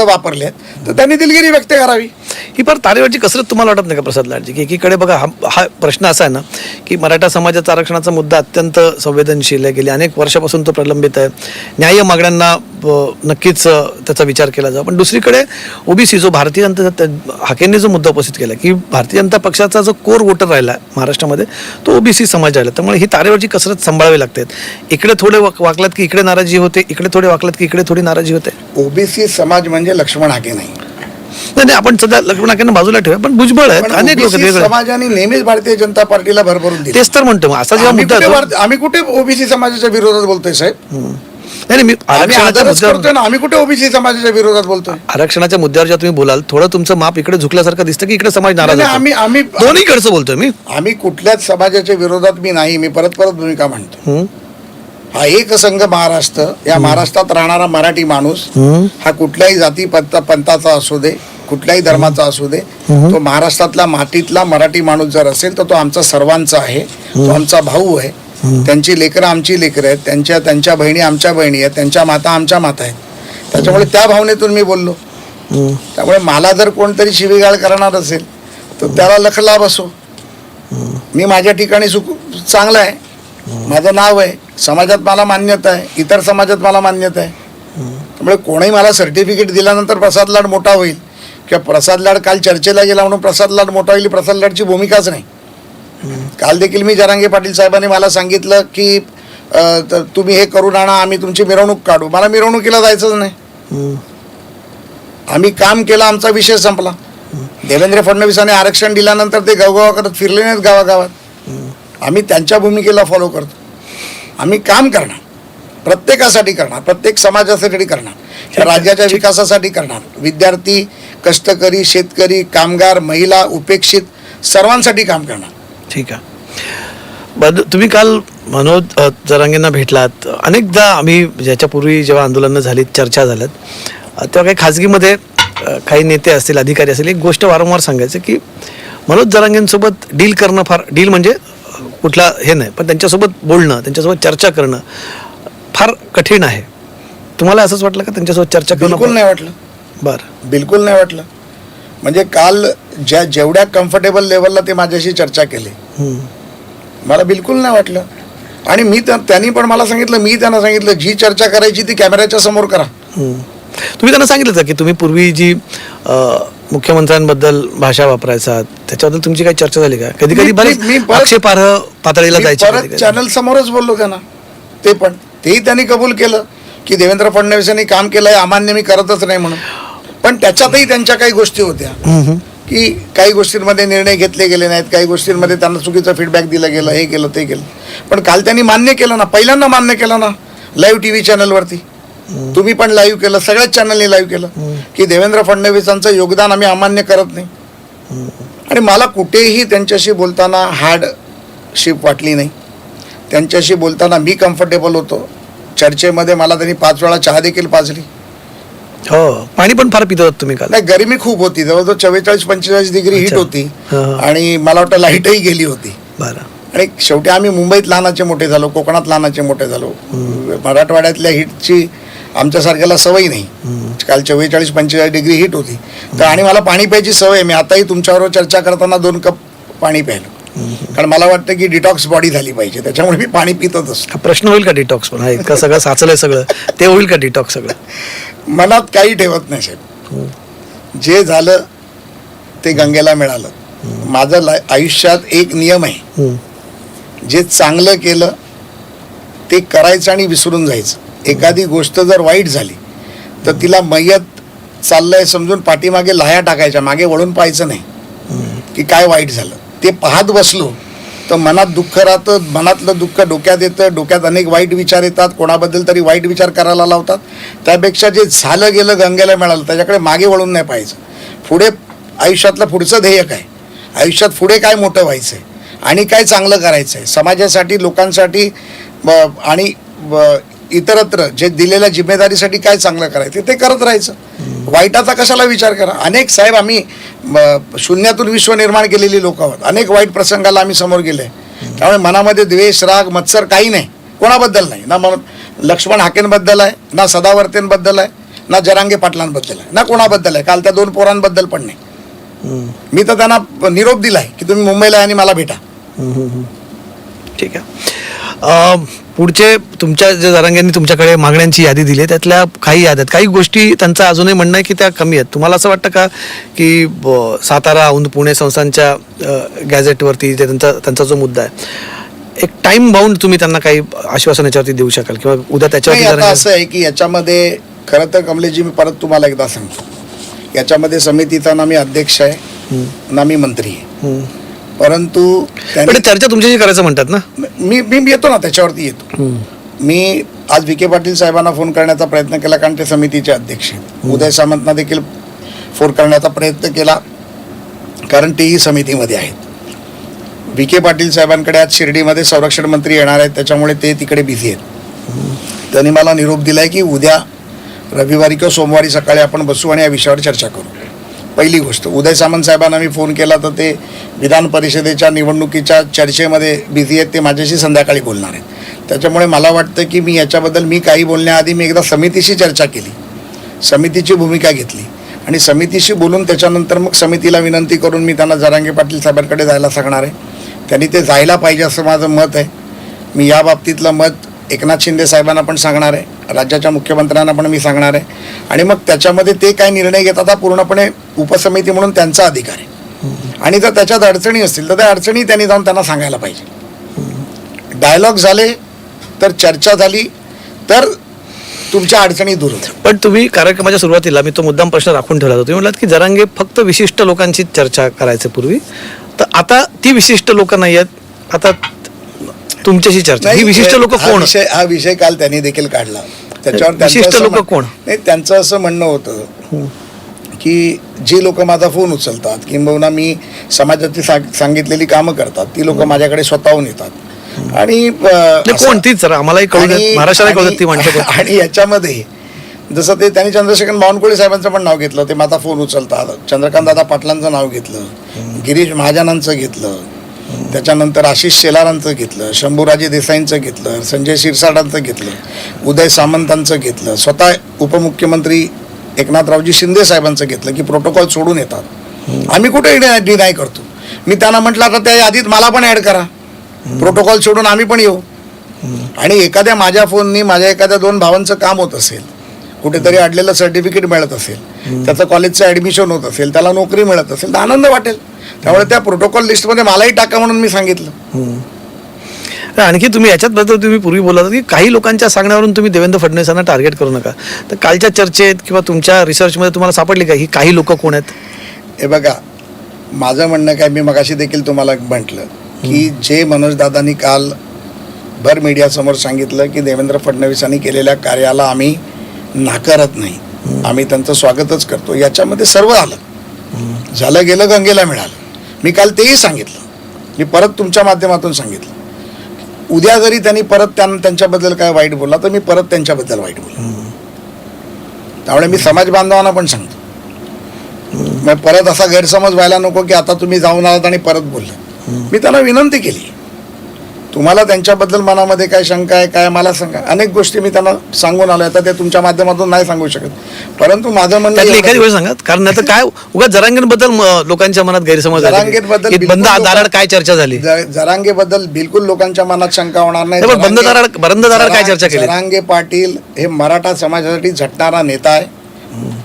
वापरले आहेत तर त्यांनी दिलगिरी व्यक्त करावी. ही फार तारेवरची कसरत तुम्हाला वाटत नाही का प्रसाद लाडजी, की एकीकडे बघा हा प्रश्न असा आहे ना की मराठा समाजाचा आरक्षणाचा मुद्दा अत्यंत संवेदनशील आहे, गेली अनेक वर्षापासून तो प्रलंबित आहे, न्याय्य मागण्यांना नक्कीच त्याचा विचार केला जातो. पण दुसरीकडे ओबीसी जो भारतीय जनता हाकेंनी जो मुद्दा उपस्थित केला की भारतीय जनता पक्षाचा जो कोर वोटर राहिला महाराष्ट्रामध्ये तो ओबीसी समाज राहिला, त्यामुळे ही तारेवरची कसरत सांभाळावी लागते. इकडे थोडे वाकलात की इकडे नाराजी होते, इकडे थोडे वाकलात की इकडे थोडी नाराजी होते. ओबीसी समाज म्हणजे लक्ष्मण हाके नाही. नाही, आपण सध्या लग्नाकडनं बाजूला ठेवा, पण भुजबळ आहेत अनेक लोक समाजाने नेहमीच भारतीय जनता पार्टीला भरभरून दिली. तेच तर म्हणतो असा जेव्हा मुद्दा आम्ही कुठे ओबीसी समाजाच्या विरोधात बोलतोय साहेब? नाही, मी आम्ही कुठे ओबीसी समाजाच्या विरोधात बोलतोय? आरक्षणाच्या मुद्द्यावर जेव्हा तुम्ही बोलाल थोडं तुमचं माप इकडे झुकल्यासारखं दिसतं की इकडे समाज नाराज आहे. आम्ही दोन्हीकडचं बोलतोय मी. आम्ही कुठल्याच समाजाच्या विरोधात मी नाही. मी परत भूमिका मांडतो. हा एक संघ महाराष्ट्र, या महाराष्ट्रात राहणारा मराठी माणूस हा कुठल्याही जाती पंथाचा असू दे, कुठल्याही धर्माचा असू दे, तो महाराष्ट्रातला मातीतला मराठी माणूस जर असेल तर तो आमचा सर्वांचा आहे, तो आमचा भाऊ आहे. त्यांची लेकरं आमची लेकरं आहेत, त्यांच्या बहिणी आमच्या बहिणी आहेत, त्यांच्या माता आमच्या माता आहेत. त्याच्यामुळे त्या भावनेतून मी बोललो. त्यामुळे मला जर कोणतरी शिवीगाळ करणार असेल तर त्याला लखलाभ असो. मी माझ्या ठिकाणी चांगला आहे, माझं नाव आहे, समाजात मला मान्यता आहे, इतर समाजात मला मान्यता आहे. त्यामुळे कोणीही मला सर्टिफिकेट दिल्यानंतर प्रसाद लाड मोठा होईल किंवा प्रसाद लाड काल चर्चेला गेला म्हणून प्रसाद लाड मोठा होईल, प्रसाद लाडची भूमिकाच नाही. काल देखील मी जरांगे पाटील साहेबांनी मला सांगितलं की तुम्ही हे करून आणा, आम्ही तुमची मिरवणूक काढू. मला मिरवणुकीला जायचंच नाही. आम्ही काम केलं, आमचा विषय संपला. देवेंद्र फडणवीसांनी आरक्षण दिल्यानंतर ते गावगावा करत फिरले नाहीत गावागावात. आम्ही त्यांच्या भूमिकेला फॉलो करतो. आम्ही काम करणार, प्रत्येकासाठी करणार, प्रत्येक समाजासाठी करणार, राज्याच्या विकासासाठी करणार, विद्यार्थी, कष्टकरी, शेतकरी, कामगार, महिला, उपेक्षित सर्वांसाठी काम करणार. ठीक आहे. तुम्ही काल मनोज जरांगेंना भेटलात. अनेकदा आम्ही ज्याच्यापूर्वी जेव्हा आंदोलनं झाली, चर्चा झाल्यात, तेव्हा काही खाजगीमध्ये काही नेते असतील, अधिकारी असतील, एक गोष्ट वारंवार सांगायचं की मनोज जरांगेंसोबत डील करणं फार, डील म्हणजे कुठला हे नाही, पण त्यांच्यासोबत बोलणं, त्यांच्यासोबत चर्चा करणं फार कठीण आहे. तुम्हाला असंच वाटलं का त्यांच्यासोबत चर्चा करणं? बिलकुल नाही वाटलं. बरं, बिलकुल नाही वाटलं. म्हणजे काल जेवढ्या कम्फर्टेबल लेवलला ते माझ्याशी चर्चा केली, मला बिलकुल नाही वाटलं. आणि मी त्यांनी पण मला सांगितलं, मी त्यांना सांगितलं जी चर्चा करायची ती कॅमेऱ्याच्या समोर करा. तुम्ही त्यांना सांगितलं का की तुम्ही पूर्वी जी मुख्यमंत्र्यांबद्दल भाषा वापरायचा त्याच्याबद्दल तुमची काही चर्चा झाली का? कधी कधी बरेच आक्षेपार्ह पातळीला जायचं. चॅनल समोरच बोललो त्यांना. तेही त्यांनी कबूल केलं की देवेंद्र फडणवीसांनी काम केलंय, अमान्य मी करतच नाही म्हणून. पण त्याच्यातही त्यांच्या काही गोष्टी होत्या की काही गोष्टींमध्ये निर्णय घेतले गेले नाहीत, काही गोष्टींमध्ये त्यांना चुकीचा फीडबॅक दिला गेला, हे केलं ते केलं. पण काल त्यांनी मान्य केलं ना, पहिल्यांदा मान्य केलं ना लाईव्ह TV चॅनलवरती. तुम्ही पण लाईव्ह केलं, सगळ्याच चॅनलनी लाईव्ह केलं की देवेंद्र फडणवीसांचं योगदान आम्ही अमान्य करत नाही. आणि मला कुठेही त्यांच्याशी बोलताना हार्डशिप वाटली नाही. त्यांच्याशी बोलताना मी कम्फर्टेबल होतो. चर्चेमध्ये मला त्यांनी 5 वेळा चहा देखील पाजली. हो, पाणी पण फार पित होतात तुम्ही काल. नाही, गरमी खूप होती, जवळजवळ 44-45 डिग्री हीट होती आणि मला वाटतं लाईटही गेली होती. बरं. आणि शेवटी आम्ही मुंबईत लहानाचे मोठे झालो, कोकणात लहानाचे मोठे झालो. मराठवाड्यातल्या हीटची आमच्यासारख्याला सवय नाही. काल 44-45 डिग्री हीट होती तर आणि मला पाणी प्यायची सवय. मी आताही तुमच्याबरोबर चर्चा करताना 2 कप पाणी प्यायलो, कारण मला वाटतं की डिटॉक्स बॉडी झाली पाहिजे, त्याच्यामुळे मी पाणी पितच असतो. प्रश्न होईल का डिटॉक्स? पण इतकं सगळं साचलंय सगळं, ते होईल का डिटॉक्स? सगळं मनात काही ठेवत नाही साहेब. जे झालं ते गंगेला मिळालं. माझं आयुष्यात एक नियम आहे, जे चांगलं केलं ते करायचं आणि विसरून जायचं. एखादी गोष्ट जर वाईट झाली तर तिला मयत चाललंय समजून पाठीमागे लाह्या टाकायच्या, मागे वळून पाहायचं नाही की काय वाईट झालं. ते पाहत बसलो तर मनात दुःख राहतं, मनातलं दुःख डोक्यात येतं, डोक्यात अनेक वाईट विचार येतात, कोणाबद्दल तरी वाईट विचार करायला लावतात. त्यापेक्षा जे झालं गेलं गंगेला मिळालं त्याच्याकडे मागे वळून नाही पाहायचं. पुढे आयुष्यातलं पुढचं ध्येय काय, आयुष्यात पुढे काय मोठं व्हायचं आहे आणि काय चांगलं करायचं आहे समाजासाठी, लोकांसाठी आणि इतरत्र जे दिलेल्या जिम्मेदारीसाठी काय चांगलं करायचं ते करत राहायचं. वाईटाचा कशाला विचार करा. अनेक साहेब आम्ही शून्यातून विश्व निर्माण केलेली लोक आहोत. अनेक वाईट प्रसंगाला आम्ही समोर गेले. त्यामुळे मनामध्ये द्वेष, राग, मत्सर काही नाही, कोणाबद्दल नाही. ना लक्ष्मण हाकेंबद्दल आहे, ना सदावर्तेंबद्दल आहे, ना जरांगे पाटलांबद्दल आहे ना कोणाबद्दल आहे. काल त्या 2 पोरांबद्दल पण नाही. मी तर त्यांना निरोप दिलाय की तुम्ही मुंबईला आहे आणि मला भेटा. ठीक आहे. पुढचे तुमच्या जे जरांगेंनी तुमच्याकडे मागण्यांची यादी दिली आहे त्यातल्या काही याद्यात काही गोष्टी त्यांचं अजूनही म्हणणं आहे की त्या कमी आहेत. तुम्हाला असं वाटतं का की सातारा औंध पुणे संस्थांच्या गॅझेटवरती जे त्यांचा जो मुद्दा आहे एक टाइम बाउंड तुम्ही त्यांना काही आश्वासन याच्यावरती देऊ शकाल किंवा उद्या नाही, त्याच्यावरती आता जरा- असं आहे की याच्यामध्ये खरं तर कमलेशजी मी परत तुम्हाला एकदा सांगतो, याच्यामध्ये समितीचा ना मी अध्यक्ष आहे ना मी मंत्री आहे. परंतु पण त्यांनी चर्चा तुमच्याशी करायचं म्हणतात ना. मी मी येतो ना, त्याच्यावरती येतो. मी आज विखे पाटील साहेबांना फोन करण्याचा प्रयत्न केला कारण ते समितीचे अध्यक्ष आहेत. उदय सामंतना देखील फोन करण्याचा प्रयत्न केला कारण तेही समितीमध्ये आहेत. विखे पाटील साहेबांकडे आज शिर्डीमध्ये संरक्षण मंत्री येणार आहेत, त्याच्यामुळे ते तिकडे बिझी आहेत. त्यांनी मला निरोप दिलाय की उद्या रविवारी किंवा सोमवारी सकाळी आपण बसू आणि या विषयावर चर्चा करू. पहिली गोष्ट, उदय सामंत साहेबांना मी फोन केला तर ते विधान परिषदेच्या निवडणुकीच्या चर्चेमध्ये बिझी आहेत, ते माझ्याशी संध्याकाळी बोलणार आहेत. त्याच्यामुळे मला वाटतं की मी याच्याबद्दल मी काही बोलण्याआधी मी एकदा समितीशी चर्चा केली, समितीची भूमिका घेतली आणि समितीशी बोलून त्याच्यानंतर मग समितीला विनंती करून मी त्यांना जरांगे पाटील साहेबांकडे जायला सांगणार आहे. त्यांनी ते जायला पाहिजे असं माझं मत आहे. मी या बाबतीतलं मत एकनाथ शिंदे साहेबांना पण सांगणार आहे, राज्याच्या मुख्यमंत्र्यांना पण मी सांगणार आहे आणि मग त्याच्यामध्ये ते काय निर्णय घेतात हा पूर्णपणे उपसमिती म्हणून त्यांचा अधिकार आहे. आणि जर त्याच्यात अडचणी असतील तर त्या अडचणी त्यांनी जाऊन त्यांना सांगायला पाहिजे. डायलॉग झाले तर चर्चा झाली तर तुमच्या अडचणी दूर होतात. पण तुम्ही कार्यक्रमाच्या सुरुवातीला मी तो मुद्दाम प्रश्न राखून ठेवला होता. तुम्ही म्हणालात की जरांगे फक्त विशिष्ट लोकांची चर्चा करायचं पूर्वी, तर आता ती विशिष्ट लोक नाही आहेत, आता तुमच्याशी चर्चा. ही विशिष्ट लोक कोण? हा विषय काल त्यांनी देखील काढला. त्याच्यावर त्यांचं विशिष्ट असं लोक कोण? नाही, त्यांचं असं म्हणणं होतं की जे लोक माझा फोन उचलतात किंबहुना मी समाजाची सांगितलेली कामं करतात ती लोक माझ्याकडे स्वतःहून येतात आणि कोण ती सर आम्हालाही कळू देत, महाराष्ट्राला कळू देत ती माणसं कोण? आणि याच्यामध्ये जसं ते त्यांनी चंद्रशेखर बावनकुळे साहेबांचं पण नाव घेतलं, ते माझा फोन उचलतात. चंद्रकांत दादा पाटलांचं नाव घेतलं, गिरीश महाजनांचं घेतलं, त्याच्यानंतर आशिष शेलारांचं घेतलं, शंभूराजे देसाईंचं घेतलं, संजय शिरसाटांचं घेतलं, उदय सामंतांचं घेतलं, स्वतः उपमुख्यमंत्री एकनाथरावजी शिंदे साहेबांचं घेतलं की प्रोटोकॉल सोडून येतात. आम्ही कुठे डिनाय करतो. मी त्यांना म्हटलं आता त्या यादीत मला पण ऍड करा, प्रोटोकॉल सोडून आम्ही पण येऊ. आणि एखाद्या माझ्या फोननी माझ्या एखाद्या 2 भावांचं काम होत असेल, कुठेतरी अडलेलं सर्टिफिकेट मिळत असेल, त्याचं कॉलेजचं ॲडमिशन होत असेल, त्याला नोकरी मिळत असेल तर आनंद वाटेल. त्यामुळे त्या प्रोटोकॉल लिस्टमध्ये मलाही टाका म्हणून मी सांगितलं. आणखी तुम्ही याच्याबद्दल तुम्ही पूर्वी बोलत होता की काही लोकांच्या सांगण्यावरून तुम्ही देवेंद्र फडणवीसांना टार्गेट करू नका. तर कालच्या चर्चेत किंवा तुमच्या रिसर्चमध्ये तुम्हाला सापडली का ही काही लोक कोण आहेत? हे बघा, माझं म्हणणं काय, मी मगाशी देखील तुम्हाला म्हटलं की जे मनोजदादांनी काल भर मीडियासमोर सांगितलं की देवेंद्र फडणवीसांनी केलेल्या कार्याला आम्ही नाकारत नाही, आम्ही त्यांचं स्वागतच करतो, याच्यामध्ये सर्व आलं. झालं गेलं गंगेला मिळालं. मी काल तेही सांगितलं, मी परत तुमच्या माध्यमातून सांगितलं. उद्या जरी त्यांनी परत त्यांच्याबद्दल काय वाईट बोलला तर मी परत त्यांच्याबद्दल वाईट बोललो. त्यामुळे मी समाज बांधवांना पण सांगतो, मग परत असा गैरसमज व्हायला नको की आता तुम्ही जाऊन आलात आणि परत बोलले. मी त्यांना विनंती केली, तुम्हाला त्यांच्याबद्दल मनामध्ये काय शंका आहे काय मला सांगा. अनेक गोष्टी मी त्यांना सांगून आलो, आता ते तुमच्या माध्यमातून नाही सांगू शकत, परंतु माझं म्हणणं त्यातली एखादी गोष्ट सांगा, कारण आता काय उगाच जरांगेबद्दल लोकांच्या मनात गैरसमज आहे. जरांगेबद्दल की बंद दाराड काय चर्चा झाली? जरांगेबद्दल बिलकुल लोकांच्या मनात शंका होणार नाही. पण बंद दाराड काय चर्चा केली? जरांगे पाटील हे मराठा समाजासाठी झटणारा नेता आहे.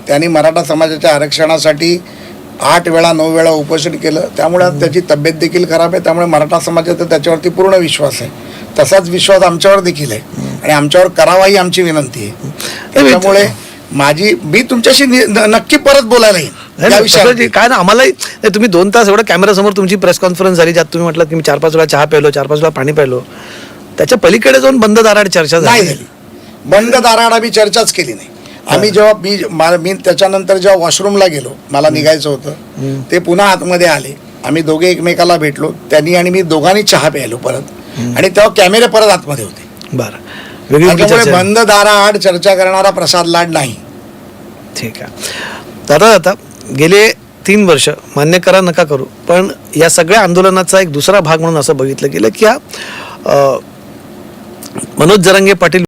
त्यांनी मराठा समाजाच्या आरक्षणासाठी 8 वेळा 9 वेळा उपोषण केलं, त्यामुळे आज त्याची तब्येत देखील खराब आहे. त्यामुळे मराठा समाजाचा त्याच्यावरती पूर्ण विश्वास आहे. तसाच विश्वास आमच्यावर देखील आहे आणि आमच्यावर करावाही आमची विनंती आहे. त्याच्यामुळे मी तुमच्याशी नक्की परत बोलायला येईन या विषयावर. काय ना आम्हालाही तुम्ही 2 तास एवढं कॅमेरासमोर तुमची प्रेस कॉन्फरन्स झाली, ज्यात तुम्ही म्हटलं की मी 4-5 वेळा चहा प्यालो, 4-5 वेळा पाणी प्यालो, त्याच्या पलीकडे जाऊन बंद दाराड चर्चा नाही झाली. बंद दाराड आम्ही चर्चाच केली नाही. आम्ही जेव्हा मी त्याच्यानंतर जेव्हा वॉशरूमला गेलो, मला निघायचं होतं, ते पुन्हा आतमध्ये आले, आम्ही दोघे एकमेकाला भेटलो, त्यांनी आणि मी दोघांनी चहा प्यायलो परत, आणि तेव्हा कॅमेरे परत आतमध्ये होते. बरं, वेगळी त्याच्यामुळे बंद दाराआड चर्चा करणारा प्रसाद लाड नाही. ठीक आहे. आता गेले 3 वर्ष मान्य करा नका करू, पण या सगळ्या आंदोलनाचा एक दुसरा भाग म्हणून असं बघितलं गेलं की मनोज जरांगे पाटील